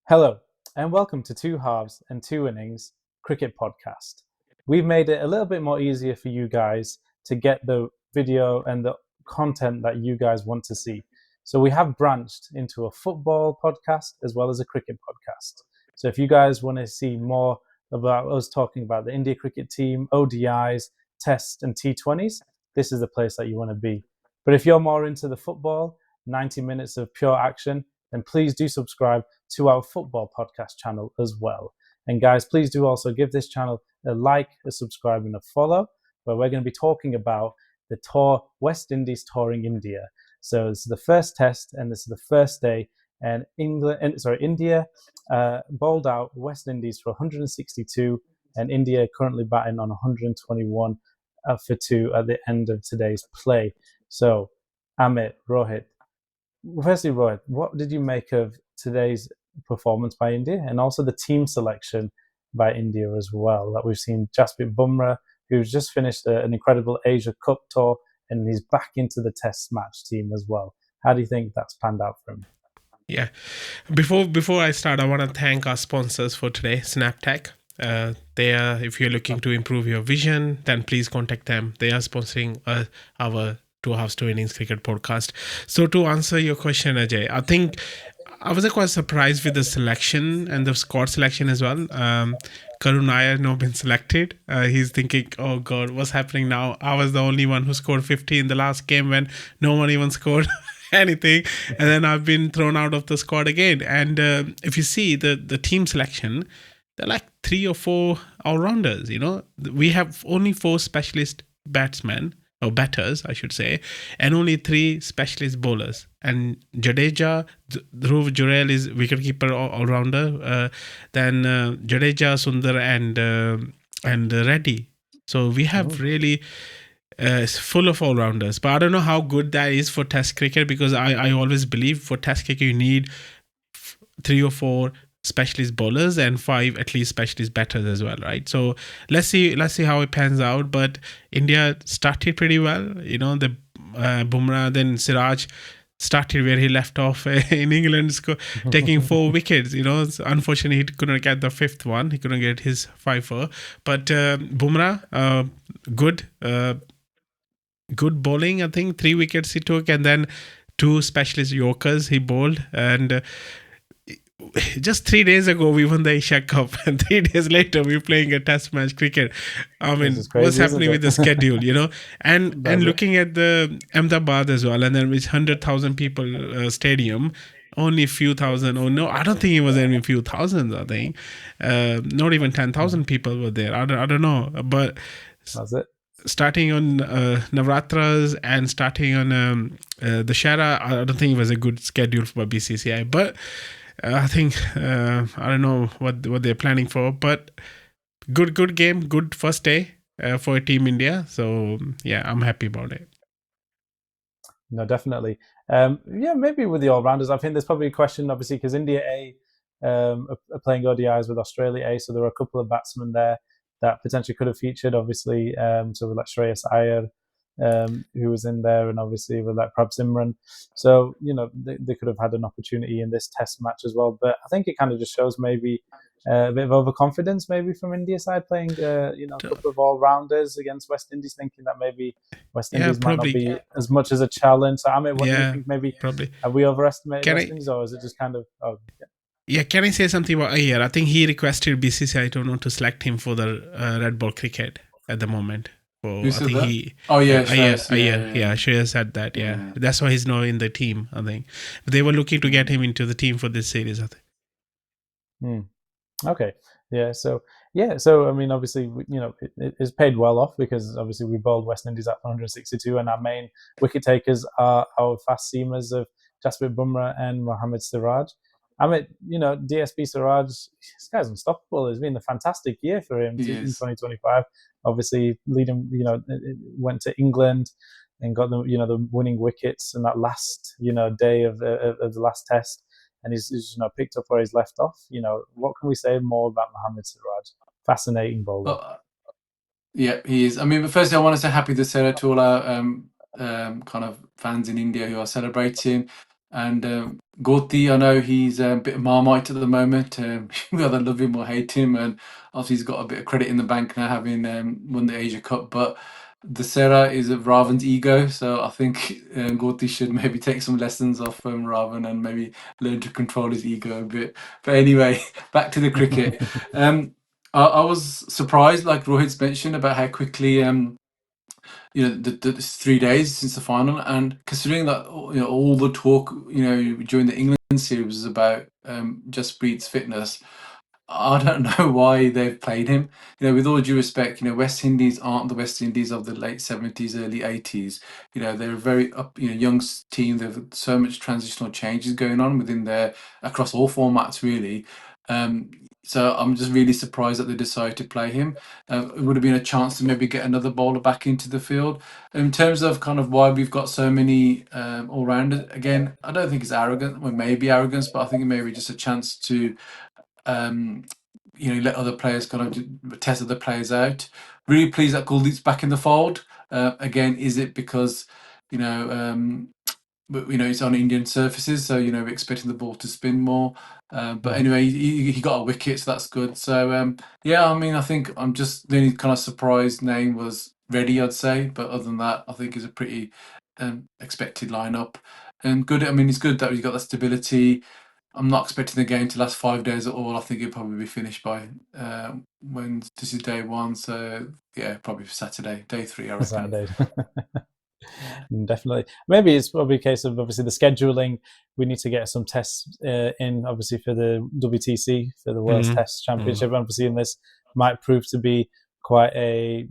Hello, and welcome to Two Halves and Two Innings Cricket Podcast. We've made it a little bit more easier for you guys to get the video and the content that you guys want to see. So we have branched into a football podcast as well as a cricket podcast. So if you guys want to see more about us talking about the India cricket team, ODIs, Tests, and T20s, this is the place that you want to be. But if you're more into the football, 90 minutes of pure action, then please do subscribe to our football podcast channel as well. And guys, please do also give this channel a like, a subscribe, and a follow, where we're going to be talking about the tour, West Indies touring India. So this is the first test, and this is the first day, and India bowled out West Indies for 162, and India currently batting on 121 for 2 at the end of today's play. So, Amit, Rohit, firstly, Rohit, what did you make of today's performance by India and also the team selection by India as well? That we've seen Jasprit Bumrah, who's just finished an incredible Asia Cup tour, and he's back into the Test match team as well. How do you think that's panned out for him? Yeah. Before I start, I want to thank our sponsors for today, SnapTech. If you're looking to improve your vision, then please contact them. They are sponsoring our Two Halves, Two Innings Cricket podcast. So to answer your question, Ajay, I think I was quite surprised with the selection and the squad selection as well. Karun Nair not been selected. He's thinking, oh God, what's happening now? I was the only one who scored 50 in the last game when no one even scored anything. And then I've been thrown out of the squad again. And if you see the team selection, they're like 3 or 4 all-rounders, We have only 4 specialist batsmen, or batters, I should say, and only 3 specialist bowlers. And Jadeja, Dhruv Jurel is wicketkeeper all-rounder. Then Jadeja, Sundar, and Reddy. So we have really full of all-rounders. But I don't know how good that is for Test cricket, because I always believe for Test cricket you need 3 or 4 specialist bowlers and 5 at least specialist batters as well, right? So let's see how it pans out. But India started pretty well, the Bumrah, then Siraj started where he left off in England, taking 4 wickets. Unfortunately he couldn't get the 5th one, he couldn't get his 5-4. But Bumrah, good bowling. I think 3 wickets he took, and then 2 specialist Yorkers he bowled. And just 3 days ago we won the Asia Cup, and 3 days later we're playing a Test match cricket. I mean, crazy, what's happening with the schedule, And looking at the Ahmedabad as well, and then with 100,000 people stadium, only a few thousand, or no, I don't think it was even a few thousands. I think not even 10,000 people were there. I don't know, but that's it. Starting on Navratras and starting on the Shara, I don't think it was a good schedule for BCCI, but I think I don't know what they're planning for, but good game, good first day for Team India. So yeah, I'm happy about it. No, definitely. Maybe with the all-rounders, I think there's probably a question, obviously, because India A are playing ODIs with Australia A, so there are a couple of batsmen there that potentially could have featured, obviously. So with like Shreyas Iyer, who was in there, and obviously with like Prab Simran. So, they could have had an opportunity in this Test match as well. But I think it kind of just shows maybe a bit of overconfidence maybe from India side, playing a couple of all-rounders against West Indies, thinking that maybe West Indies might not be as much as a challenge. So, I mean, what do you think? Maybe have we overestimated West Indies, or is it just kind of... Yeah, can I say something about Iyer? I think he requested BCCI to select him for the red ball cricket at the moment. So I think Shreyas said that. Yeah, that's why he's not in the team. I think but they were looking to get him into the team for this series, I think. Okay, So I mean, obviously, it's paid well off, because obviously we bowled West Indies at 162, and our main wicket takers are our fast seamers of Jasprit Bumrah and Mohammad Siraj. I mean, DSP Siraj, this guy's unstoppable. It's been a fantastic year for him in 2025. Obviously, leading, went to England and got the winning wickets in that last, day of the last Test, and he's picked up where he's left off. What can we say more about Mohammad Siraj? Fascinating bowler. Yeah, he is. I mean, but firstly, I want to say happy Dussehra to all our kind of fans in India who are celebrating. And Goti, I know he's a bit of Marmite at the moment. Whether love him or hate him, and obviously he's got a bit of credit in the bank now, having won the Asia Cup. But the Sera is of Ravan's ego, so I think Goti should maybe take some lessons off Ravan and maybe learn to control his ego a bit. But anyway, back to the cricket. I was surprised, like Rohit's mentioned, about how quickly it's 3 days since the final, and considering that all the talk during the England series was about Jasprit's fitness, I don't know why they've played him. With all due respect, West Indies aren't the West Indies of the late 70s, early 80s. They're a very young team. There's so much transitional changes going on within their across all formats, really. So I'm just really surprised that they decided to play him. It would have been a chance to maybe get another bowler back into the field. In terms of kind of why we've got so many all-rounders, again, I don't think it's arrogant. Well, maybe arrogance, but I think it may be just a chance to let other players kind of test other players out. Really pleased that Guldeep's back in the fold. Again, is it because it's on Indian surfaces, so we're expecting the ball to spin more. But anyway, he got a wicket, so that's good. So yeah, I mean, I think I'm just the only kind of surprise name was Reddy, I'd say. But other than that, I think it's a pretty expected lineup. And good. I mean, it's good that we've got that stability. I'm not expecting the game to last 5 days at all. I think it'll probably be finished by when this is day 1. So yeah, probably Saturday, day 3, I reckon. Saturday. Definitely. Maybe it's probably a case of obviously the scheduling. We need to get some tests in, obviously, for the WTC, for the World Test Championship. Obviously, and this might prove to be quite a,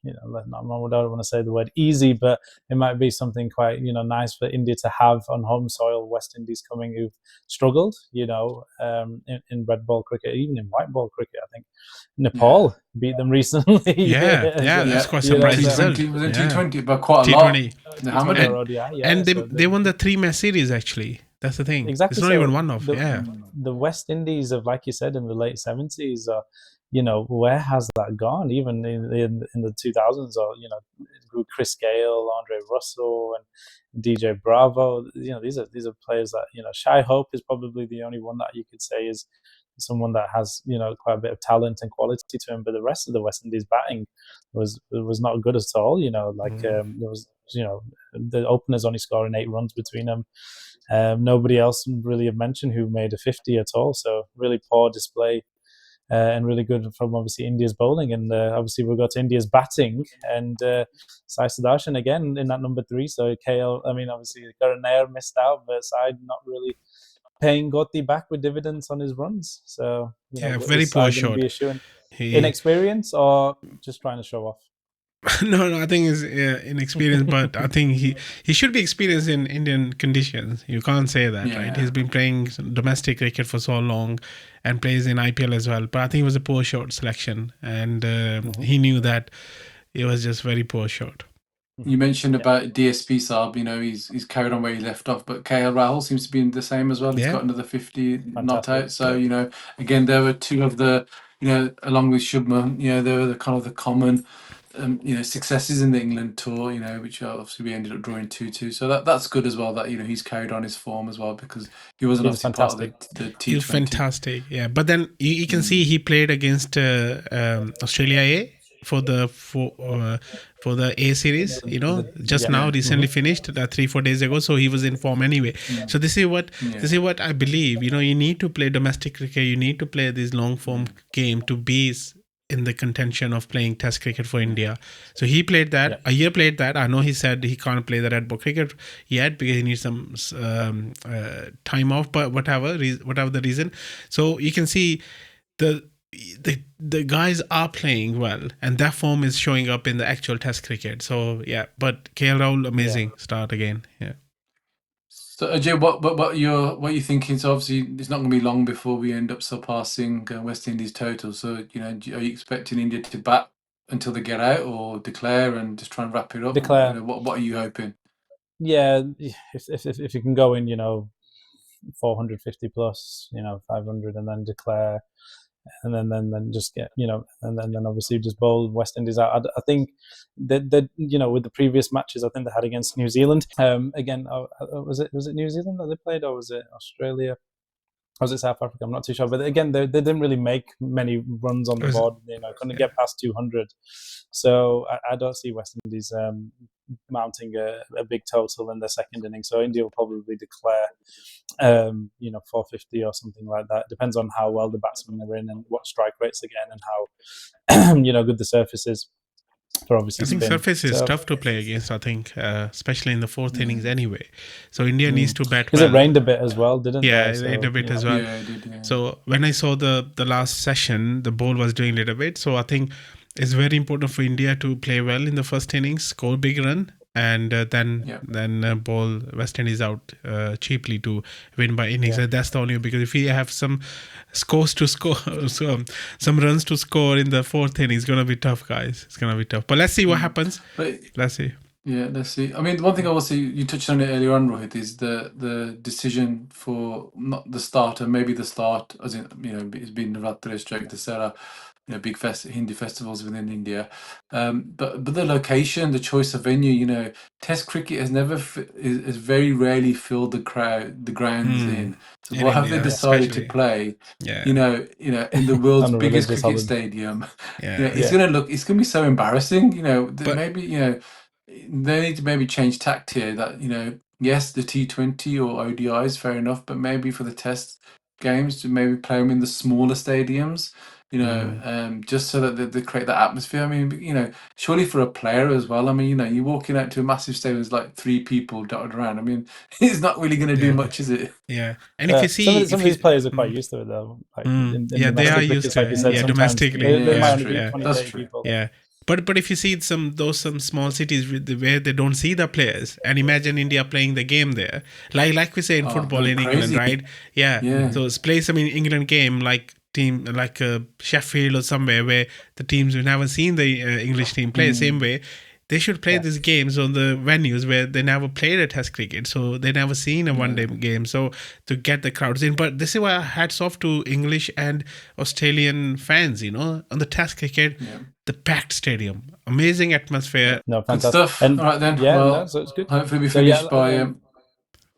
I don't want to say the word easy, but it might be something quite, nice for India to have on home soil. West Indies coming who've struggled, in red ball cricket, even in white ball cricket. I think Nepal beat them recently. That's quite surprising. It was in T20, but quite a lot. And they won the 3-match series, actually. That's the thing. Exactly. It's not even one off. The West Indies of, like you said, in the late 70s, where has that gone? Even in the 2000s, or Chris Gale, Andre Russell, and DJ Bravo. These are players that Shai Hope is probably the only one that you could say is someone that has quite a bit of talent and quality to him. But the rest of the West Indies batting was not good at all. There was the openers only scoring 8 runs between them. Nobody else really have mentioned who made a 50 at all. So really poor display. And really good from obviously India's bowling, and obviously we'll go to India's batting, and Sai Sudarshan again in that number 3. So KL, I mean, obviously Karanair missed out, but Sai not really paying Goti back with dividends on his runs. So very poor shot. Inexperience or just trying to show off? No, I think he's inexperienced, but I think he should be experienced in Indian conditions. You can't say that, right? He's been playing domestic cricket for so long and plays in IPL as well. But I think it was a poor shot selection, and he knew that it was just very poor shot. You mentioned about DSP Saab, he's carried on where he left off, but KL Rahul seems to be the same as well. He's got another 50 not out. So, again, there were 2 of the, along with Shubman, they were the kind of the common successes in the England tour, which obviously we ended up drawing 2-2. So that's good as well, that he's carried on his form as well, because he wasn't obviously part of the T20. He was fantastic, yeah. But then you can see he played against Australia A for the A series, recently finished 3-4 days ago, so he was in form anyway. So this is what I believe. You need to play domestic cricket. You need to play this long form game to be in the contention of playing Test cricket for India. So he played that. A year played that. I know he said he can't play the red ball cricket yet because he needs some time off, but whatever the reason. So you can see the guys are playing well, and that form is showing up in the actual Test cricket. So yeah, but KL Rahul, amazing start again. Yeah. So Ajay, what you're thinking? So obviously it's not going to be long before we end up surpassing West Indies total. So are you expecting India to bat until they get out, or declare and just try and wrap it up? Declare. What are you hoping? Yeah, if you can go in, 450 plus, 500, and then declare. and then just get, and then obviously just bowl West Indies out. I think that with the previous matches, I think they had against New Zealand. Again, was it New Zealand that they played, or was it Australia? Or was it South Africa? I'm not too sure. But again, they didn't really make many runs on the board. Couldn't get past 200. So I don't see West Indies mounting a big total in their second innings. So India will probably declare, 450 or something like that. Depends on how well the batsmen are in and what strike rates again, and how good the surface is. For obviously I think surface is tough to play against. I think, especially in the fourth innings anyway. So India needs to bat well. Because it rained a bit as well, didn't it? Yeah, it rained a bit as well. Yeah, it did, yeah. So when I saw the last session, the ball was doing a little bit. So I think it's very important for India to play well in the first innings, score big run, and then bowl West Indies out cheaply to win by innings. And that's the only, because if we have some scores to score, some runs to score in the fourth inning, it's gonna be tough, guys. It's gonna be tough. But let's see what happens. Let's see. Yeah, let's see. I mean, one thing I will say, you touched on it earlier on, Rohit, is the decision for not the starter, maybe the start, as in, it's been Navratri, Strike Dasara, big Hindi festivals within India. But the location, the choice of venue, Test cricket has never, is very rarely filled the grounds in. So what have they decided to play? In the world's biggest cricket stadium. It's gonna be so embarrassing. Maybe they need to maybe change tact here. That yes, the T20 or ODIs, fair enough, but maybe for the Test games to maybe play them in the smaller stadiums. Just so that they create that atmosphere. I mean, surely for a player as well. I mean, you're walking out to a massive stadium, there's like 3 people dotted around. I mean, it's not really going to do much, is it? Yeah, and if you see, some of these players are quite used to it though. Like they are used to it. Said, domestically. They might only be 20, That's 30 true. people. Yeah. But if you see some small cities where they don't see the players, and imagine India playing the game there, like we say in football in England, right? Yeah. So it's play some England game like team like Sheffield or somewhere where the teams have never seen the English team play. Same way, they should play these games on the venues where they never played a Test cricket, so they never seen a one-day game. So to get the crowds in, but this is why hats off to English and Australian fans. On the Test cricket. Yeah. The packed stadium, amazing atmosphere. No, fantastic. Good stuff. All right then. So it's good. Hopefully we finish by.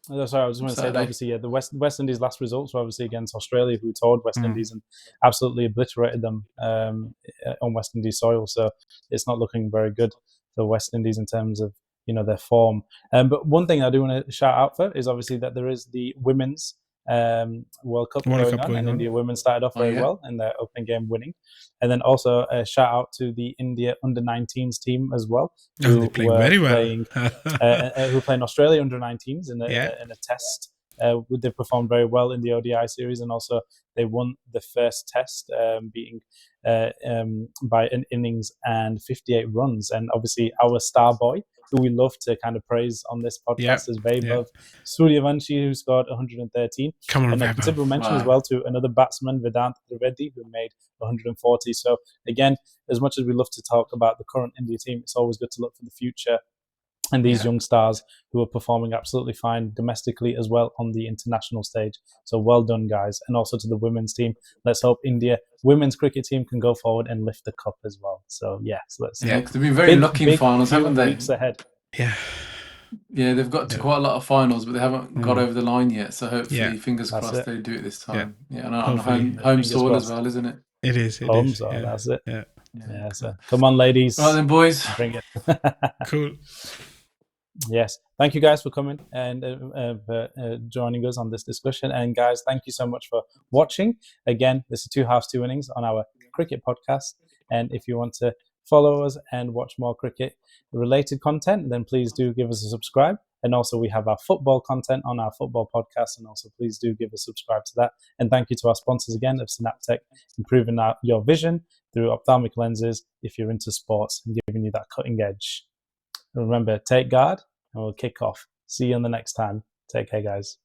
Sorry, I was going to say that obviously, the West Indies' last results were obviously against Australia, who toured West Indies and absolutely obliterated them on West Indies soil. So it's not looking very good for West Indies in terms of their form. But one thing I do want to shout out for is obviously that there is the women's World Cup going on, and India women started off very well in their opening game, winning. And then also a shout out to the India under-19s team as well, who were playing very well. Who play in Australia under-19s in a test. They performed very well in the ODI series, and also they won the first test, beating by an innings and 58 runs. And obviously our star boy, who we love to kind of praise on this podcast, is Vaibhav Suryavanshi, who scored 113. Come on, and a considerable mention as well to another batsman, Vedant Trivedi, who made 140. So again, as much as we love to talk about the current India team, it's always good to look for the future and these young stars who are performing absolutely fine domestically as well on the international stage. So well done, guys. And also to the women's team. Let's hope India women's cricket team can go forward and lift the cup as well. So let's because they've been very lucky in finals, haven't they? Weeks ahead. Yeah, they've got to quite a lot of finals, but they haven't got over the line yet. So hopefully, fingers crossed, they do it this time. And on home soil as well, isn't it? It is. Home soil, that's it. Yeah. So come on, ladies. All right then, boys. Bring it. Cool. Yes, thank you guys for coming and joining us on this discussion. And guys, thank you so much for watching. Again, this is 2 halves, 2 innings on our cricket podcast. And if you want to follow us and watch more cricket related content, then please do give us a subscribe. And also we have our football content on our football podcast, and also please do give a subscribe to that. And thank you to our sponsors again of Synaptech, improving your vision through ophthalmic lenses if you're into sports and giving you that cutting edge. Remember, take guard, and we'll kick off. See you on the next time. Take care, guys.